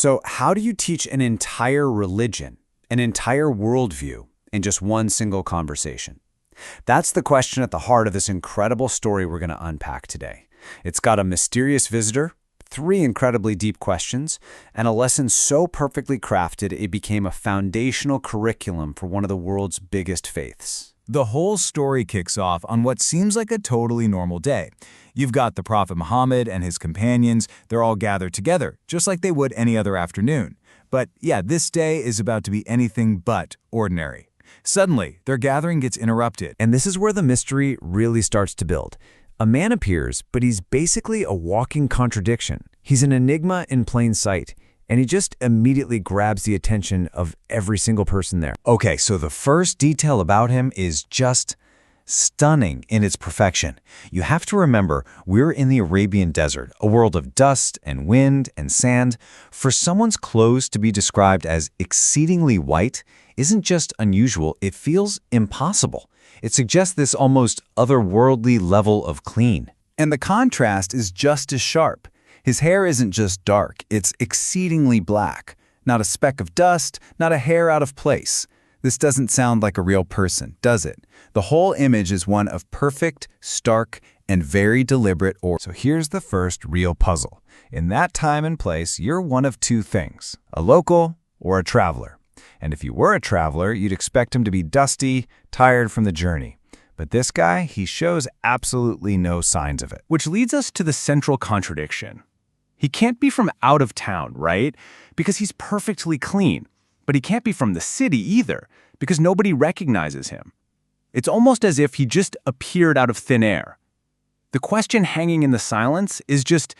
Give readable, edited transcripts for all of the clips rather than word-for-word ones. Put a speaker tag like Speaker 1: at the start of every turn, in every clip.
Speaker 1: So how do you teach an entire religion, an entire worldview, in just one single conversation? That's the question at the heart of this incredible story we're going to unpack today. It's got a mysterious visitor, 3 incredibly deep questions, and a lesson so perfectly crafted it became a foundational curriculum for one of the world's biggest faiths.
Speaker 2: The whole story kicks off on what seems like a totally normal day. You've got the Prophet Muhammad and his companions. They're all gathered together, just like they would any other afternoon. But yeah, this day is about to be anything but ordinary. Suddenly, their gathering gets interrupted.
Speaker 3: And this is where the mystery really starts to build. A man appears, but he's basically a walking contradiction. He's an enigma in plain sight, and he just immediately grabs the attention of every single person there.
Speaker 2: Okay, so the first detail about him is just stunning in its perfection. You have to remember, we're in the Arabian desert, a world of dust and wind and sand. For someone's clothes to be described as exceedingly white isn't just unusual, it feels impossible. It suggests this almost otherworldly level of clean.
Speaker 4: And the contrast is just as sharp. His hair isn't just dark, it's exceedingly black. Not a speck of dust, not a hair out of place. This doesn't sound like a real person, does it? The whole image is one of perfect, stark, and very deliberate order.
Speaker 2: So here's the first real puzzle. In that time and place, you're one of 2 things, a local or a traveler. And if you were a traveler, you'd expect him to be dusty, tired from the journey. But this guy, he shows absolutely no signs of it.
Speaker 5: Which leads us to the central contradiction. He can't be from out of town, right? Because he's perfectly clean. But he can't be from the city either, because nobody recognizes him. It's almost as if he just appeared out of thin air. The question hanging in the silence is just,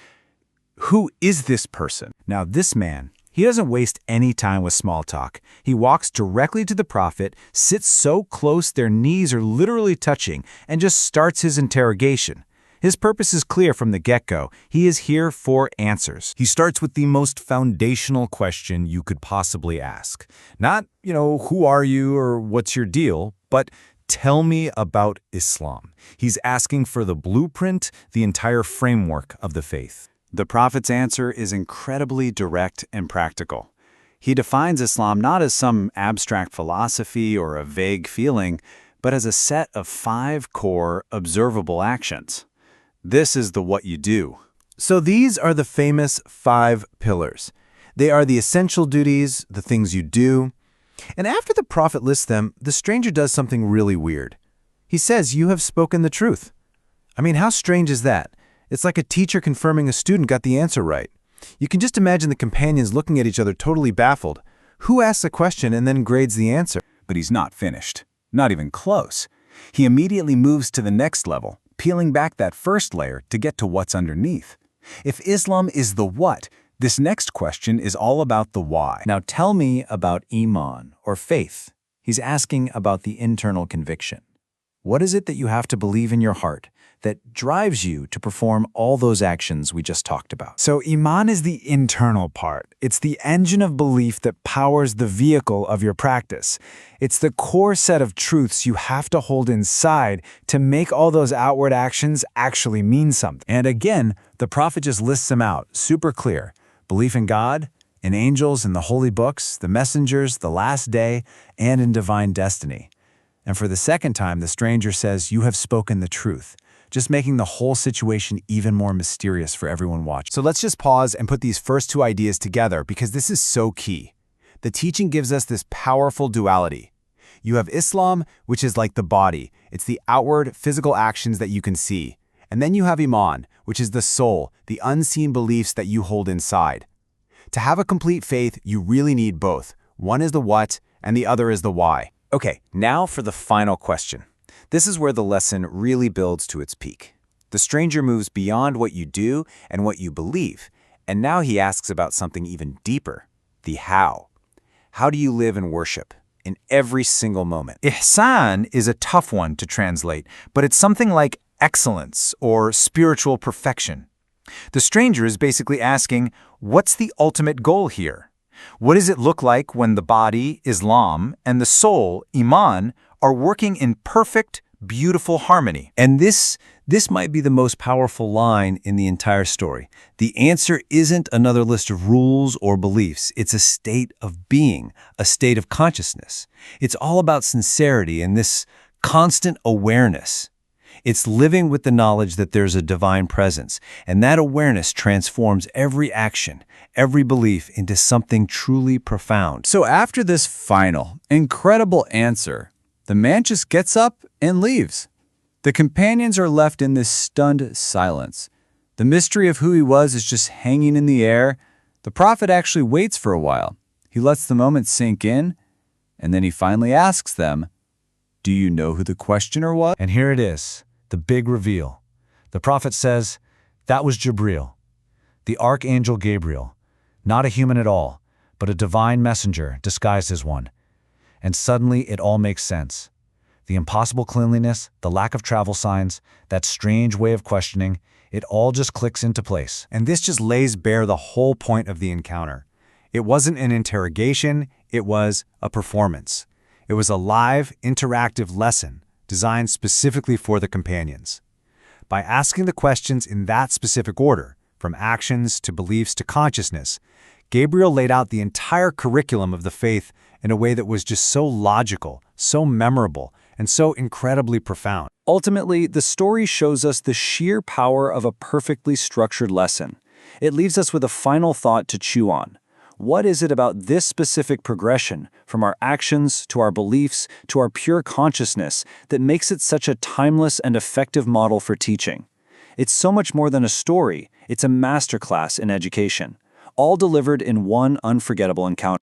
Speaker 5: who is this person?
Speaker 2: Now this man, he doesn't waste any time with small talk. He walks directly to the prophet, sits so close their knees are literally touching, and just starts his interrogation. His purpose is clear from the get-go. He is here for answers. He starts with the most foundational question you could possibly ask. Not, who are you or what's your deal, but tell me about Islam. He's asking for the blueprint, the entire framework of the faith.
Speaker 1: The prophet's answer is incredibly direct and practical. He defines Islam not as some abstract philosophy or a vague feeling, but as a set of 5 core, observable actions. This is the what you do.
Speaker 4: So these are the famous 5 pillars. They are the essential duties, the things you do. And after the prophet lists them, the stranger does something really weird. He says, "You have spoken the truth." I mean, how strange is that? It's like a teacher confirming a student got the answer right. You can just imagine the companions looking at each other totally baffled. Who asks a question and then grades the answer?
Speaker 6: But he's not finished. Not even close. He immediately moves to the next level, peeling back that first layer to get to what's underneath. If Islam is the what, this next question is all about the why.
Speaker 2: Now tell me about Iman, or faith. He's asking about the internal conviction. What is it that you have to believe in your heart that drives you to perform all those actions we just talked about?
Speaker 3: So Iman is the internal part. It's the engine of belief that powers the vehicle of your practice. It's the core set of truths you have to hold inside to make all those outward actions actually mean something.
Speaker 2: And again, the prophet just lists them out, super clear. Belief in God, in angels, in the holy books, the messengers, the last day, and in divine destiny. And for the second time, the stranger says, "You have spoken the truth," just making the whole situation even more mysterious for everyone watching.
Speaker 4: So let's just pause and put these first 2 ideas together because this is so key. The teaching gives us this powerful duality. You have Islam, which is like the body. It's the outward, physical actions that you can see. And then you have Iman, which is the soul, the unseen beliefs that you hold inside. To have a complete faith, you really need both. One is the what, and the other is the why. Okay, now for the final question. This is where the lesson really builds to its peak. The stranger moves beyond what you do and what you believe, and now he asks about something even deeper, the how. How do you live and worship in every single moment? Ihsan is a tough one to translate, but it's something like excellence or spiritual perfection. The stranger is basically asking, what's the ultimate goal here? What does it look like when the body, Islam, and the soul, Iman, are working in perfect, beautiful harmony? And this
Speaker 5: This might be the most powerful line in the entire story. The answer isn't another list of rules or beliefs. It's a state of being, a state of consciousness. It's all about sincerity and this constant awareness. It's living with the knowledge that there's a divine presence, and that awareness transforms every action, every belief into something truly profound.
Speaker 6: So after this final, incredible answer, the man just gets up and leaves. The companions are left in this stunned silence. The mystery of who he was is just hanging in the air. The prophet actually waits for a while. He lets the moment sink in, and then he finally asks them, "Do you know who the questioner was?"
Speaker 2: And here it is, the big reveal. The prophet says, that was Jibril, the archangel Gabriel, not a human at all, but a divine messenger disguised as one. And suddenly it all makes sense. The impossible cleanliness, the lack of travel signs, that strange way of questioning, it all just clicks into place.
Speaker 4: And this just lays bare the whole point of the encounter. It wasn't an interrogation, it was a performance. It was a live, interactive lesson designed specifically for the companions. By asking the questions in that specific order, from actions to beliefs to consciousness, Gabriel laid out the entire curriculum of the faith in a way that was just so logical, so memorable, and so incredibly profound.
Speaker 5: Ultimately, the story shows us the sheer power of a perfectly structured lesson. It leaves us with a final thought to chew on. What is it about this specific progression, from our actions to our beliefs to our pure consciousness, that makes it such a timeless and effective model for teaching? It's so much more than a story, it's a masterclass in education, all delivered in one unforgettable encounter.